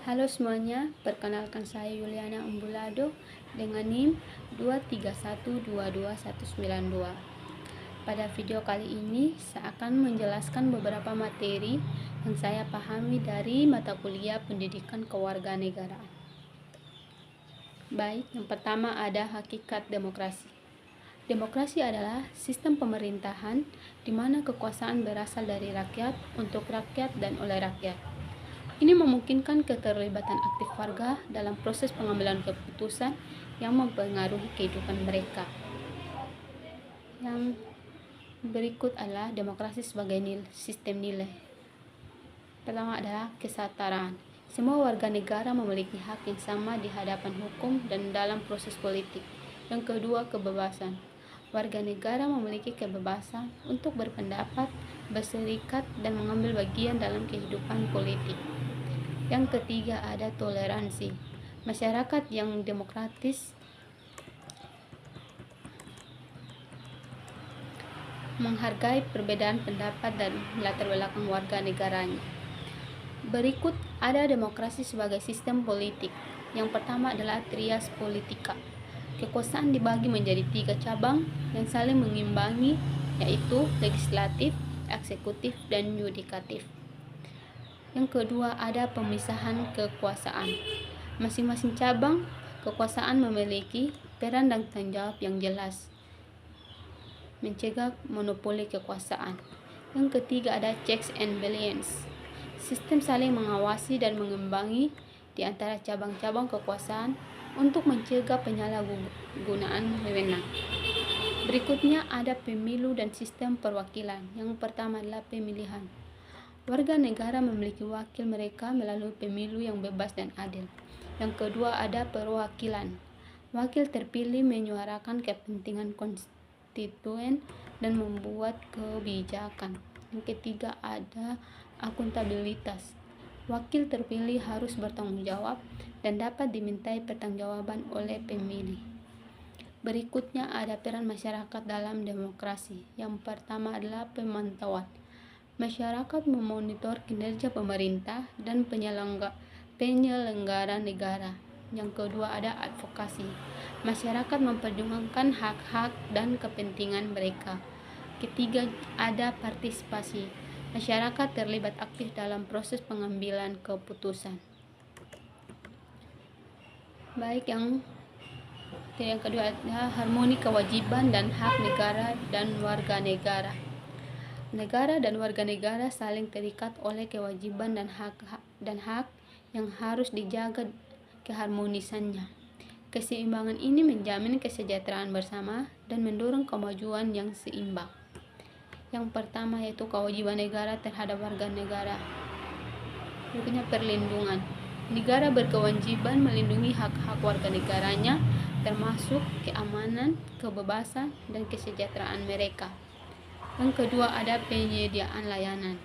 Halo semuanya, perkenalkan saya Yuliana Umbulado dengan NIM 231229192. Pada video kali ini, saya akan menjelaskan beberapa materi yang saya pahami dari mata kuliah Pendidikan Kewarganegaraan. Baik, yang pertama ada hakikat demokrasi. Demokrasi adalah sistem pemerintahan di mana kekuasaan berasal dari rakyat, untuk rakyat, dan oleh rakyat. Ini memungkinkan keterlibatan aktif warga dalam proses pengambilan keputusan yang mempengaruhi kehidupan mereka. Yang berikut adalah demokrasi sebagai sistem nilai. Pertama adalah kesetaraan. Semua warga negara memiliki hak yang sama di hadapan hukum dan dalam proses politik. Yang kedua, kebebasan. Warga negara memiliki kebebasan untuk berpendapat, berserikat, dan mengambil bagian dalam kehidupan politik. Yang ketiga ada toleransi. Masyarakat yang demokratis menghargai perbedaan pendapat dan latar belakang warga negaranya. Berikut ada demokrasi sebagai sistem politik. Yang pertama adalah trias politika. Kekuasaan dibagi menjadi 3 cabang yang saling mengimbangi, yaitu legislatif, eksekutif, dan yudikatif. Yang kedua ada pemisahan kekuasaan. Masing-masing cabang kekuasaan memiliki peran dan tanggung jawab yang jelas, mencegah monopoli kekuasaan. Yang ketiga ada checks and balance. Sistem saling mengawasi dan mengimbangi di antara cabang-cabang kekuasaan untuk mencegah penyalahgunaan wewenang. Berikutnya ada pemilu dan sistem perwakilan. Yang pertama adalah pemilihan. Warga negara memiliki wakil mereka melalui pemilu yang bebas dan adil. Yang kedua ada perwakilan. Wakil terpilih menyuarakan kepentingan konstituen dan membuat kebijakan. Yang ketiga ada akuntabilitas. Wakil terpilih harus bertanggung jawab dan dapat dimintai pertanggungjawaban oleh pemilih. Berikutnya ada peran masyarakat dalam demokrasi. Yang pertama adalah pemantauan. Masyarakat memonitor kinerja pemerintah dan penyelenggara negara. Yang kedua ada advokasi. Masyarakat memperjuangkan hak-hak dan kepentingan mereka. Ketiga ada partisipasi. Masyarakat terlibat aktif dalam proses pengambilan keputusan. Baik, yang kedua ada harmoni kewajiban dan hak negara dan warga negara. Negara dan warga negara saling terikat oleh kewajiban dan hak yang harus dijaga keharmonisannya. Keseimbangan ini menjamin kesejahteraan bersama dan mendorong kemajuan yang seimbang. Yang pertama yaitu kewajiban negara terhadap warga negara. Berikutnya perlindungan. Negara berkewajiban melindungi hak-hak warga negaranya, termasuk keamanan, kebebasan, dan kesejahteraan mereka. Yang kedua ada penyediaan layanan.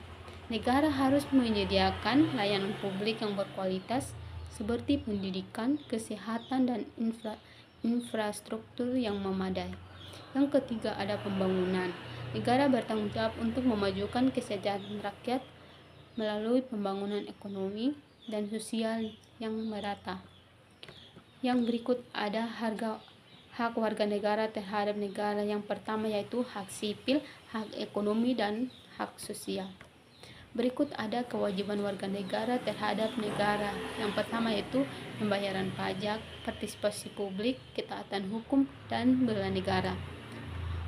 Negara harus menyediakan layanan publik yang berkualitas seperti pendidikan, kesehatan, dan infrastruktur yang memadai. Yang ketiga ada pembangunan. Negara bertanggung jawab untuk memajukan kesejahteraan rakyat melalui pembangunan ekonomi dan sosial yang merata. Yang berikut ada hak warga negara terhadap negara. Yang pertama yaitu hak sipil, hak ekonomi, dan hak sosial. Berikut ada kewajiban warga negara terhadap negara. Yang pertama yaitu pembayaran pajak, partisipasi publik, ketaatan hukum, dan bela negara.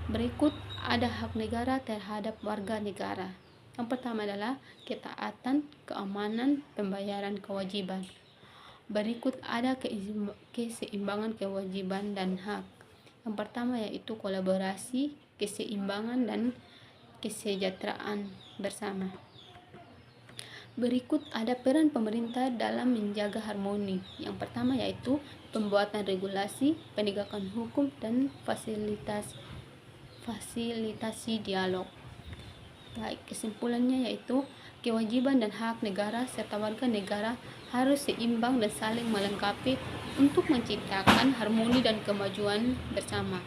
Berikut ada hak negara terhadap warga negara. Yang pertama adalah ketaatan, keamanan, pembayaran kewajiban. Berikut ada keseimbangan kewajiban dan hak. Yang pertama yaitu kolaborasi, keseimbangan, dan kesejahteraan bersama. Berikut ada peran pemerintah dalam menjaga harmoni. Yang pertama yaitu pembuatan regulasi, penegakan hukum, dan fasilitasi dialog. Baik, kesimpulannya yaitu kewajiban dan hak negara serta warga negara harus seimbang dan saling melengkapi untuk menciptakan harmoni dan kemajuan bersama.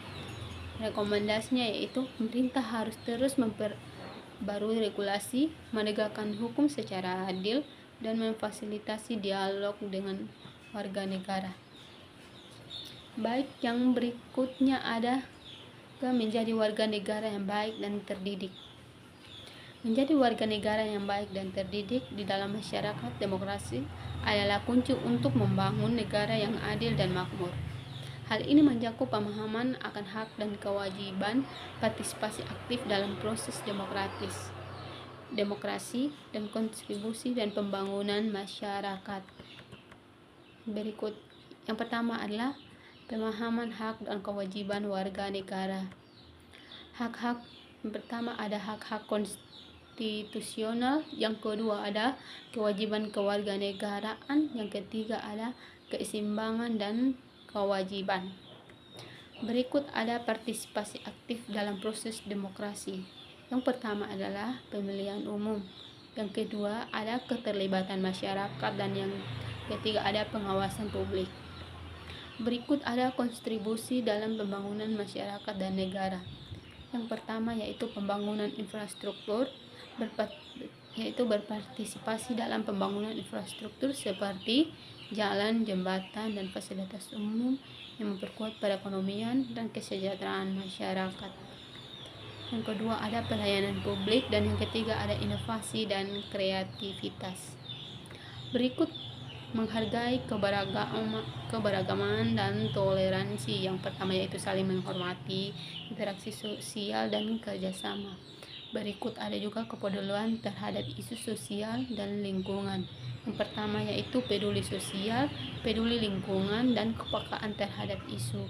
Rekomendasinya yaitu pemerintah harus terus memperbarui regulasi, menegakkan hukum secara adil, dan memfasilitasi dialog dengan warga negara. Baik, yang berikutnya ada menjadi warga negara yang baik dan terdidik. Menjadi warga negara yang baik dan terdidik di dalam masyarakat demokrasi adalah kunci untuk membangun negara yang adil dan makmur. Hal ini mencakup pemahaman akan hak dan kewajiban, partisipasi aktif dalam proses demokrasi, dan kontribusi dan pembangunan masyarakat. Berikut, yang pertama adalah pemahaman hak dan kewajiban warga negara. Hak-hak yang pertama ada hak-hak konstitusional, yang kedua ada kewajiban kewarganegaraan, yang ketiga ada keseimbangan dan kewajiban. Berikut ada partisipasi aktif dalam proses demokrasi. Yang pertama adalah pemilihan umum, yang kedua ada keterlibatan masyarakat, dan yang ketiga ada pengawasan publik. Berikut ada kontribusi dalam pembangunan masyarakat dan negara. Yang pertama yaitu pembangunan infrastruktur, yaitu berpartisipasi dalam pembangunan infrastruktur seperti jalan, jembatan, dan fasilitas umum yang memperkuat perekonomian dan kesejahteraan masyarakat. Yang kedua ada pelayanan publik, dan yang ketiga ada inovasi dan kreativitas. Berikut menghargai keberagaman dan toleransi. Yang pertama yaitu saling menghormati, interaksi sosial, dan kerjasama. Berikut ada juga kepedulian terhadap isu sosial dan lingkungan. Yang pertama yaitu peduli sosial, peduli lingkungan, dan kepekaan terhadap isu.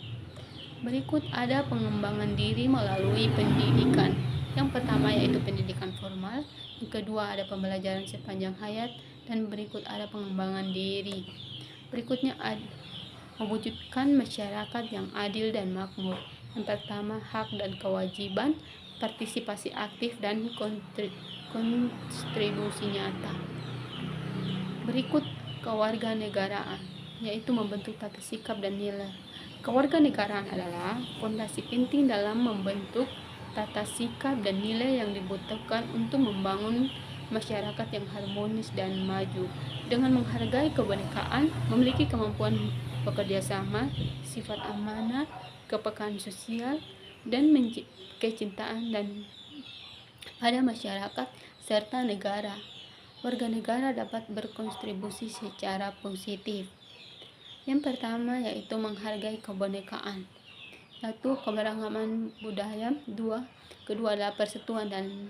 Berikut ada pengembangan diri melalui pendidikan. Yang pertama yaitu pendidikan formal, yang kedua ada pembelajaran sepanjang hayat, dan berikut ada pengembangan diri. Berikutnya ada mewujudkan masyarakat yang adil dan makmur. Yang pertama hak dan kewajiban, partisipasi aktif, dan kontribusi nyata. Berikut kewarganegaraan, yaitu membentuk tata sikap dan nilai. Kewarganegaraan adalah fondasi penting dalam membentuk tata sikap dan nilai yang dibutuhkan untuk membangun masyarakat yang harmonis dan maju. Dengan menghargai kebinekaan, memiliki kemampuan bekerja sama, sifat amanah, kepekaan sosial, dan kecintaan dan pada masyarakat serta negara. Warga negara dapat berkontribusi secara positif. Yang pertama yaitu menghargai kebinekaan, yaitu keberagaman budaya. Kedua adalah persatuan dan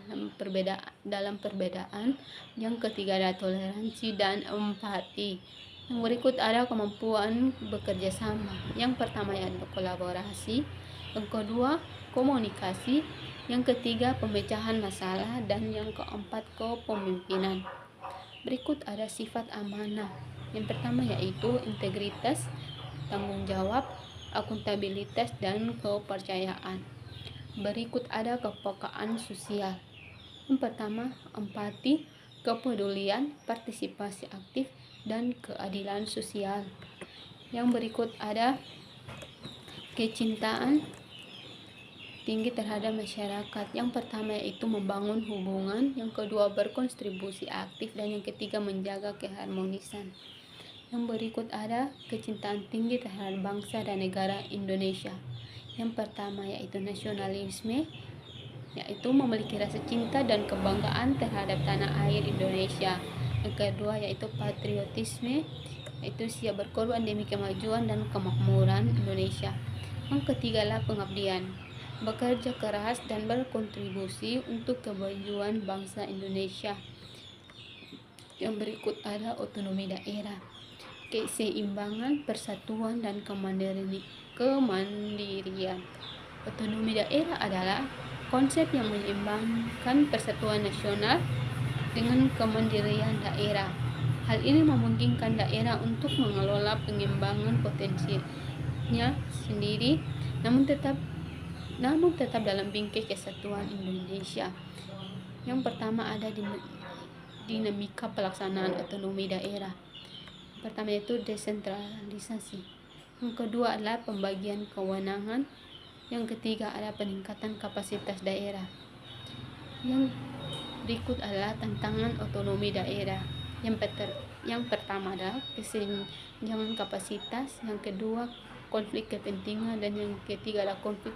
dalam perbedaan. Yang ketiga adalah toleransi dan empati. Yang berikut ada kemampuan bekerja sama. Yang pertama yaitu kolaborasi, yang kedua komunikasi, yang ketiga pemecahan masalah, dan yang keempat kepemimpinan. Berikut ada sifat amanah. Yang pertama yaitu integritas, tanggung jawab, akuntabilitas, dan kepercayaan. Berikut ada kepekaan sosial. Yang pertama empati, kepedulian, partisipasi aktif, dan keadilan sosial. Yang berikut ada kecintaan tinggi terhadap masyarakat. Yang pertama yaitu membangun hubungan, yang kedua berkontribusi aktif, dan yang ketiga menjaga keharmonisan. Yang berikut ada kecintaan tinggi terhadap bangsa dan negara Indonesia. Yang pertama yaitu nasionalisme, yaitu memiliki rasa cinta dan kebanggaan terhadap tanah air Indonesia. Yang kedua yaitu patriotisme, yaitu siap berkorban demi kemajuan dan kemakmuran Indonesia. Yang ketiga adalah pengabdian, bekerja keras dan berkontribusi untuk kemajuan bangsa Indonesia. Yang berikut ada otonomi daerah, keseimbangan, persatuan, dan kemandirian. Otonomi daerah adalah konsep yang menyeimbangkan persatuan nasional dengan kemandirian daerah. Hal ini memungkinkan daerah untuk mengelola pengembangan potensinya sendiri, namun tetap dalam bingkai kesatuan Indonesia. Yang pertama ada dinamika pelaksanaan otonomi daerah. Pertama itu desentralisasi. Yang kedua adalah pembagian kewenangan. Yang ketiga adalah peningkatan kapasitas daerah. Yang berikut adalah tantangan otonomi daerah. Yang pertama adalah kesenjangan kapasitas, yang kedua konflik kepentingan, dan yang ketiga adalah konflik.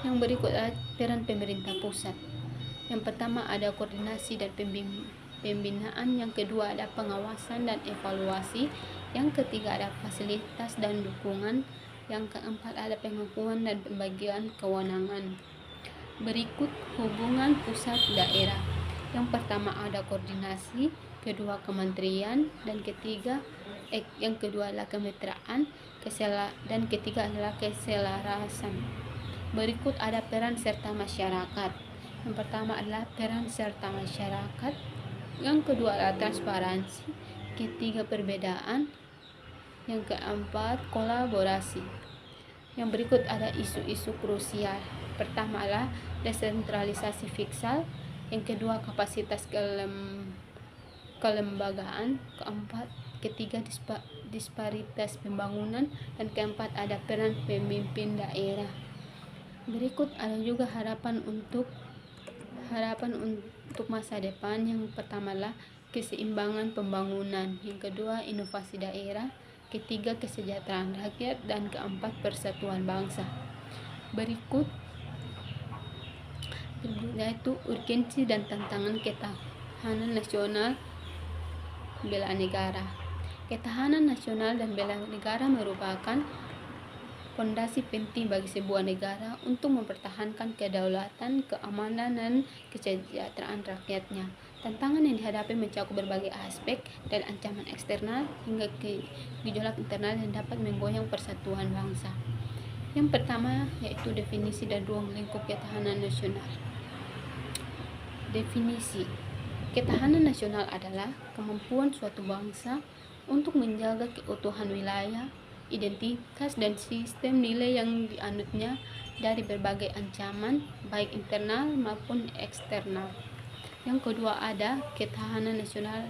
Yang berikut adalah peran pemerintah pusat. Yang pertama ada koordinasi dan pembinaan, yang kedua ada pengawasan dan evaluasi, yang ketiga ada fasilitas dan dukungan, yang keempat ada pengakuan dan pembagian kewenangan. Berikut hubungan pusat daerah. Yang pertama ada koordinasi, kedua kementerian, dan yang kedua adalah kemitraan, dan ketiga adalah keselarasan. Berikut ada peran serta masyarakat. Yang pertama adalah peran serta masyarakat, yang kedua adalah transparansi, ketiga perbedaan, yang keempat kolaborasi. Yang berikut ada isu-isu krusial. Pertama adalah desentralisasi fiskal, yang kedua kapasitas kelembagaan, ketiga disparitas pembangunan, dan keempat ada peran pemimpin daerah. Berikut ada juga harapan untuk masa depan. Yang pertama adalah keseimbangan pembangunan, yang kedua inovasi daerah, ketiga kesejahteraan rakyat, dan keempat persatuan bangsa. Berikut yaitu urgensi dan tantangan ketahanan nasional bela negara. Ketahanan nasional dan bela negara merupakan fondasi penting bagi sebuah negara untuk mempertahankan kedaulatan, keamanan, dan kesejahteraan rakyatnya. Tantangan yang dihadapi mencakup berbagai aspek, dari ancaman eksternal hingga gejolak internal yang dapat menggoyang persatuan bangsa. Yang pertama yaitu definisi dan ruang lingkup ketahanan nasional. Definisi: ketahanan nasional adalah kemampuan suatu bangsa untuk menjaga keutuhan wilayah, identitas, dan sistem nilai yang dianutnya dari berbagai ancaman, baik internal maupun eksternal. Yang kedua ada ketahanan nasional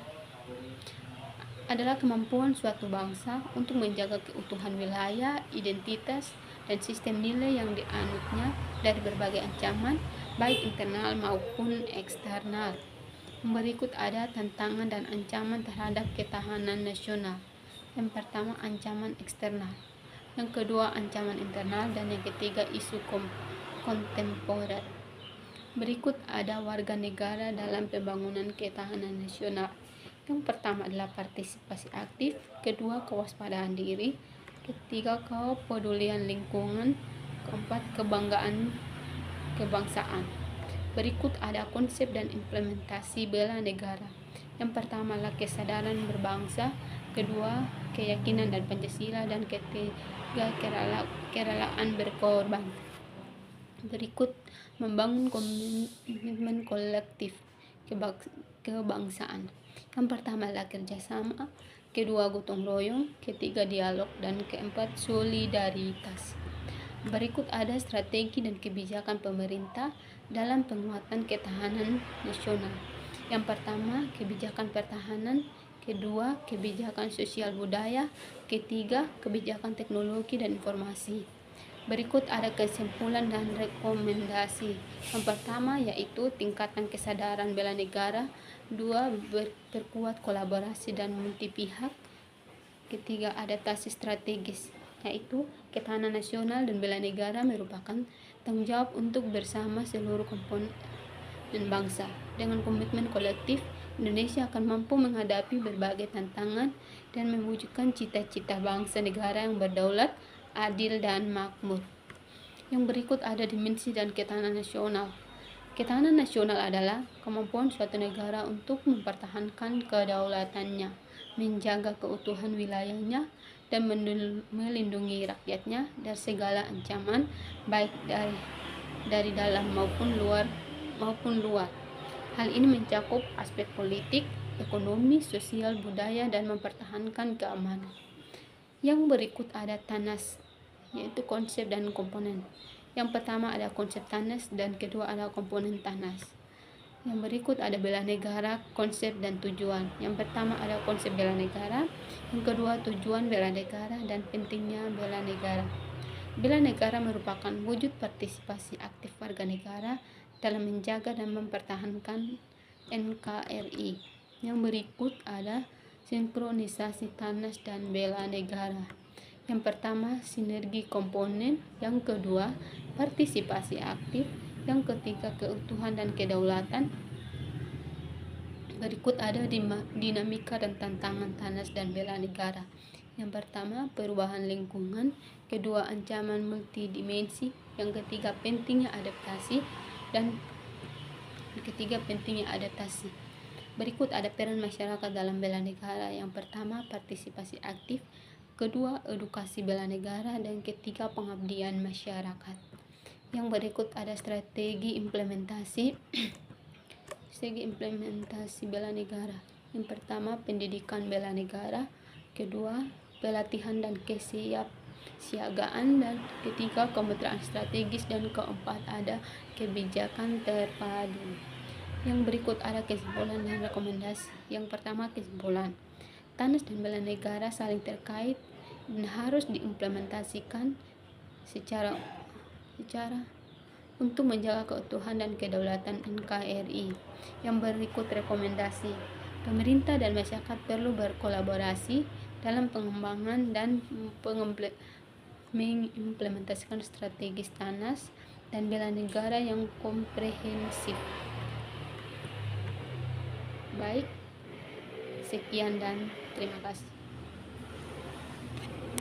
adalah kemampuan suatu bangsa untuk menjaga keutuhan wilayah, identitas, dan sistem nilai yang dianutnya dari berbagai ancaman, baik internal maupun eksternal. Berikut ada tantangan dan ancaman terhadap ketahanan nasional. Yang pertama ancaman eksternal, yang kedua ancaman internal, dan yang ketiga isu kontemporer. Berikut ada warga negara dalam pembangunan ketahanan nasional. Yang pertama adalah partisipasi aktif, kedua kewaspadaan diri, ketiga kepedulian lingkungan, keempat kebanggaan kebangsaan. Berikut ada konsep dan implementasi bela negara. Yang pertama adalah kesadaran berbangsa, kedua keyakinan dan Pancasila, dan ketiga kerelaan berkorban. Berikut membangun komitmen kolektif kebangsaan. Yang pertama adalah kerjasama, kedua gotong royong, ketiga dialog, dan keempat solidaritas. Berikut ada strategi dan kebijakan pemerintah dalam penguatan ketahanan nasional. Yang pertama, kebijakan pertahanan, kedua, kebijakan sosial budaya, ketiga, kebijakan teknologi dan informasi. Berikut ada kesimpulan dan rekomendasi. Yang pertama yaitu tingkatkan kesadaran bela negara, dua, perkuat kolaborasi dan multi pihak, ketiga, adaptasi strategis, yaitu ketahanan nasional dan bela negara merupakan tanggung jawab untuk bersama seluruh komponen bangsa. Dengan komitmen kolektif, Indonesia akan mampu menghadapi berbagai tantangan dan mewujudkan cita-cita bangsa negara yang berdaulat, adil, dan makmur. Yang berikut ada dimensi dan ketahanan nasional. Ketahanan nasional adalah kemampuan suatu negara untuk mempertahankan kedaulatannya, menjaga keutuhan wilayahnya, dan melindungi rakyatnya dari segala ancaman, baik dari dalam maupun luar. Hal ini mencakup aspek politik, ekonomi, sosial, budaya, dan mempertahankan keamanan. Yang berikut ada TANAS, yaitu konsep dan komponen. Yang pertama ada konsep TANAS, dan kedua ada komponen TANAS. Yang berikut ada bela negara, konsep dan tujuan. Yang pertama ada konsep bela negara, yang kedua tujuan bela negara, dan pentingnya bela negara. Bela negara merupakan wujud partisipasi aktif warga negara dalam menjaga dan mempertahankan NKRI. Yang berikut ada sinkronisasi TANAS dan bela negara. Yang pertama, sinergi komponen. Yang kedua, partisipasi aktif. Yang ketiga, keutuhan dan kedaulatan. Berikut ada dinamika dan tantangan TANAS dan bela negara. Yang pertama, perubahan lingkungan. Kedua, ancaman multidimensi. Yang ketiga, pentingnya adaptasi. Dan ketiga, pentingnya adaptasi. Berikut ada peran masyarakat dalam bela negara. Yang pertama, partisipasi aktif. Kedua, edukasi bela negara. Dan ketiga, pengabdian masyarakat. Yang berikut ada strategi implementasi bela negara. Yang pertama, pendidikan bela negara. Kedua, pelatihan dan kesiapsiagaan. Dan ketiga, kemitraan strategis. Dan keempat, ada kebijakan terpadu. Yang berikut ada kesimpulan dan rekomendasi. Yang pertama, kesimpulan. TANAS dan bela negara saling terkait dan harus diimplementasikan secara untuk menjaga keutuhan dan kedaulatan NKRI. Yang berikut rekomendasi. Pemerintah dan masyarakat perlu berkolaborasi dalam pengembangan dan mengimplementasikan strategis TANAS dan bela negara yang komprehensif. Baik, sekian dan terima kasih.